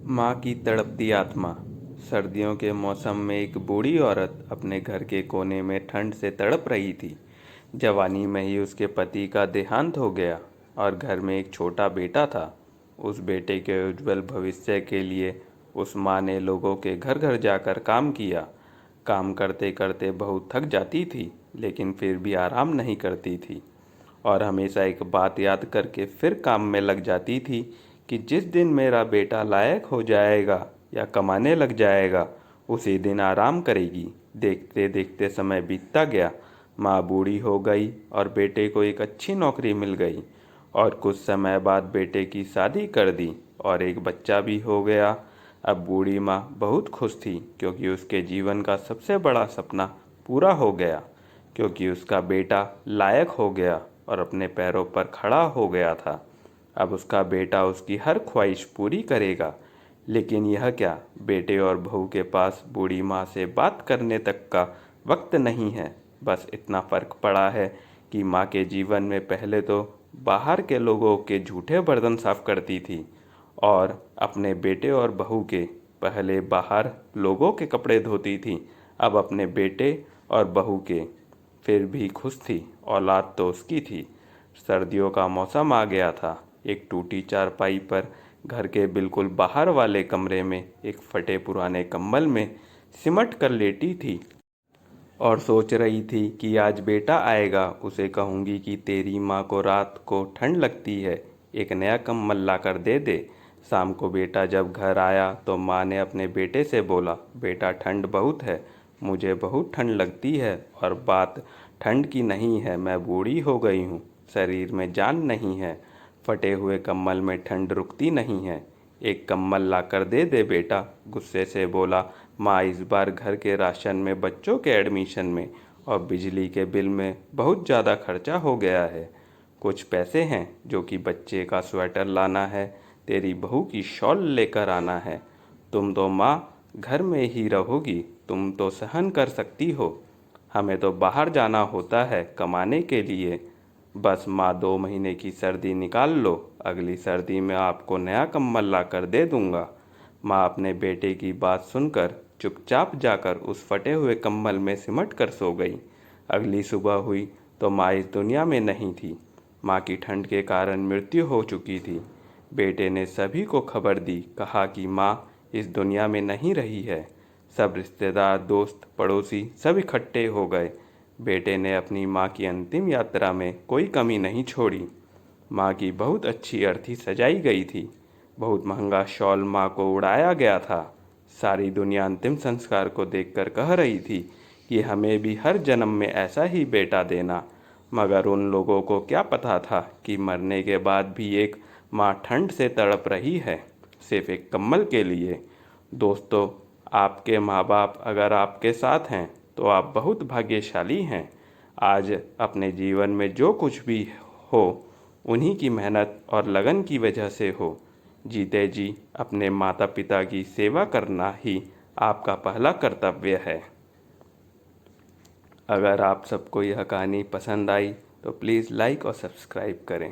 माँ की तड़पती आत्मा। सर्दियों के मौसम में एक बूढ़ी औरत अपने घर के कोने में ठंड से तड़प रही थी। जवानी में ही उसके पति का देहांत हो गया और घर में एक छोटा बेटा था। उस बेटे के उज्जवल भविष्य के लिए उस माँ ने लोगों के घर घर जाकर काम किया। काम करते करते बहुत थक जाती थी, लेकिन फिर भी आराम नहीं करती थी और हमेशा एक बात याद करके फिर काम में लग जाती थी कि जिस दिन मेरा बेटा लायक हो जाएगा या कमाने लग जाएगा, उसी दिन आराम करेगी। देखते देखते समय बीतता गया। माँ बूढ़ी हो गई और बेटे को एक अच्छी नौकरी मिल गई और कुछ समय बाद बेटे की शादी कर दी और एक बच्चा भी हो गया। अब बूढ़ी माँ बहुत खुश थी, क्योंकि उसके जीवन का सबसे बड़ा सपना पूरा हो गया, क्योंकि उसका बेटा लायक हो गया और अपने पैरों पर खड़ा हो गया था। अब उसका बेटा उसकी हर ख्वाहिश पूरी करेगा। लेकिन यह क्या, बेटे और बहू के पास बूढ़ी माँ से बात करने तक का वक्त नहीं है। बस इतना फ़र्क पड़ा है कि माँ के जीवन में पहले तो बाहर के लोगों के झूठे बर्तन साफ करती थी और अपने बेटे और बहू के पहले बाहर लोगों के कपड़े धोती थी, अब अपने बेटे और बहू के। फिर भी खुश थी, औलाद तो उसकी थी। सर्दियों का मौसम आ गया था। एक टूटी चारपाई पर घर के बिल्कुल बाहर वाले कमरे में एक फटे पुराने कंबल में सिमट कर लेटी थी और सोच रही थी कि आज बेटा आएगा, उसे कहूँगी कि तेरी माँ को रात को ठंड लगती है, एक नया कंबल ला कर दे दे। शाम को बेटा जब घर आया तो माँ ने अपने बेटे से बोला, बेटा ठंड बहुत है, मुझे बहुत ठंड लगती है और बात ठंड की नहीं है, मैं बूढ़ी हो गई हूँ, शरीर में जान नहीं है, फटे हुए कंबल में ठंड रुकती नहीं है, एक कंबल ला कर दे दे बेटा। गुस्से से बोला माँ, इस बार घर के राशन में, बच्चों के एडमिशन में और बिजली के बिल में बहुत ज़्यादा खर्चा हो गया है। कुछ पैसे हैं जो कि बच्चे का स्वेटर लाना है, तेरी बहू की शॉल लेकर आना है। तुम तो माँ घर में ही रहोगी, तुम तो सहन कर सकती हो, हमें तो बाहर जाना होता है कमाने के लिए। बस माँ 2 महीने की सर्दी निकाल लो, अगली सर्दी में आपको नया कंबल ला कर दे दूँगा। माँ अपने बेटे की बात सुनकर चुपचाप जाकर उस फटे हुए कंबल में सिमट कर सो गई। अगली सुबह हुई तो माँ इस दुनिया में नहीं थी। माँ की ठंड के कारण मृत्यु हो चुकी थी। बेटे ने सभी को खबर दी, कहा कि माँ इस दुनिया में नहीं रही है। सब रिश्तेदार, दोस्त, पड़ोसी सब इकट्ठे हो गए। बेटे ने अपनी माँ की अंतिम यात्रा में कोई कमी नहीं छोड़ी। माँ की बहुत अच्छी अर्थी सजाई गई थी, बहुत महंगा शॉल माँ को उड़ाया गया था। सारी दुनिया अंतिम संस्कार को देखकर कह रही थी कि हमें भी हर जन्म में ऐसा ही बेटा देना। मगर उन लोगों को क्या पता था कि मरने के बाद भी एक माँ ठंड से तड़प रही है, सिर्फ एक कंबल के लिए। दोस्तों, आपके माँ बाप अगर आपके साथ हैं तो आप बहुत भाग्यशाली हैं। आज अपने जीवन में जो कुछ भी हो, उन्हीं की मेहनत और लगन की वजह से हो। जीते जी अपने माता पिता की सेवा करना ही आपका पहला कर्तव्य है। अगर आप सबको यह कहानी पसंद आई तो प्लीज़ लाइक और सब्सक्राइब करें।